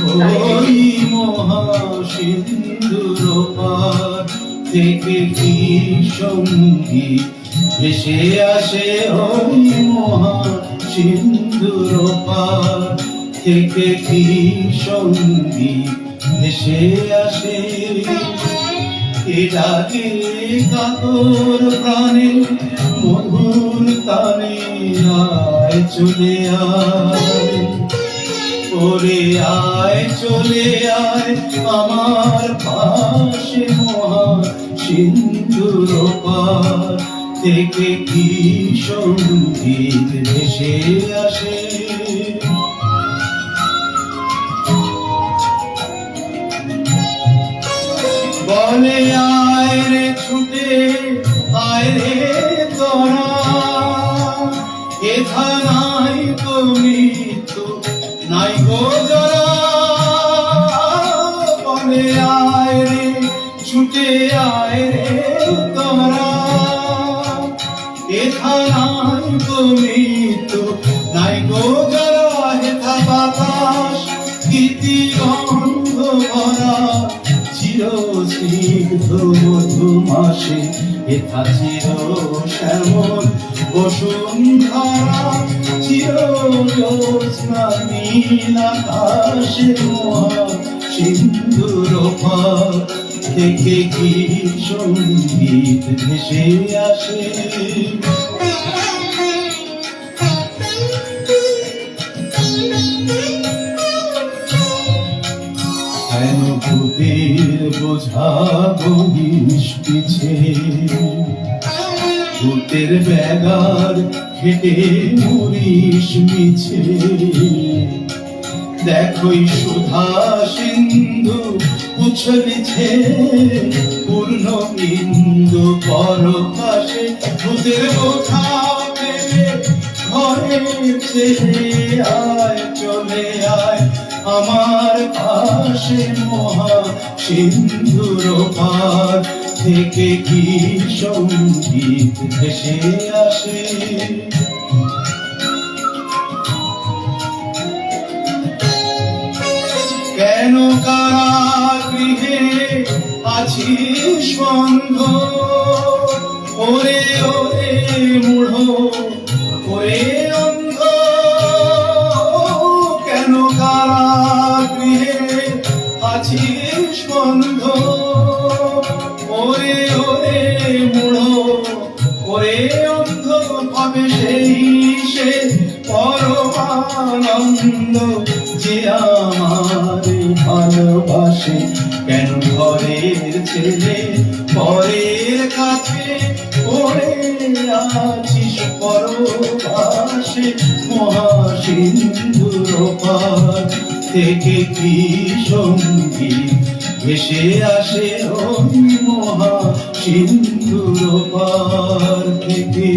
ওই মহাসিন্ধুর পার থেকে কি সঙ্গীত ভেসে আসে, ওই মহাসিন্ধুর পার থেকে কি সঙ্গীত ভেসে আসে। এ ডাকে কাতর প্রাণে মধুর তানে, আয় চলে আয় ওরে আয় চলে আয় আমার পাশে, মহাসিন্ধুর পার থেকে কি সঙ্গীত ভেসে আসে। বলে আয় রে ছুটে আয় রে তোরা, এথা নাই তো মৃত্যু নাই গো জরা। বলে আয় রে ছুটে আয় রে তোরা, এথা নাই তো মৃত্যু নাই গো জরা। হেথা বাতাস গীতি গন্ধ ভরা, চির স্নিগ্ধ মধুমাসে, এথা চির শ্যামল বসুন্ধরা। চির জ্যোৎস্না নীল আকাশে, মহাসিন্ধুর পার থেকে কি সঙ্গীত ভেসে আসে। কেন ভূতের বোঝা বহিস পিছে, ভূতের ব্যাগার খেটে মরিস মিছে। দেখোই সুধা সিন্ধু উছলিছে, পূর্ণ বিন্দু পরপাশে। ভূতের বোঝা ফেলে ঘরে ছেড়ে আয় চলে আয় আমার পাশে, মহাসিন্ধুর পার থেকে কি সঙ্গীত ভেসে আসে। কেন কারাগৃহে আছিস বন্ধ, ওরে ওরে মূঢ় ওরে অন্ধ। কেন কারাগৃহে আছিস বন্ধ, ওরে ওরে মূঢ় ওরে অন্ধ। পাবে সেই সে পরমানন্দ, যে আমারে ভালোবাসে। কেন ঘরের ছেলে পরের কাছে পড়ে আছিস পরবাসে, মহাসিন্ধুর পার থেকে কি সঙ্গীত ভেসে আসে, ওই মহাসিন্ধুর পার থেকে।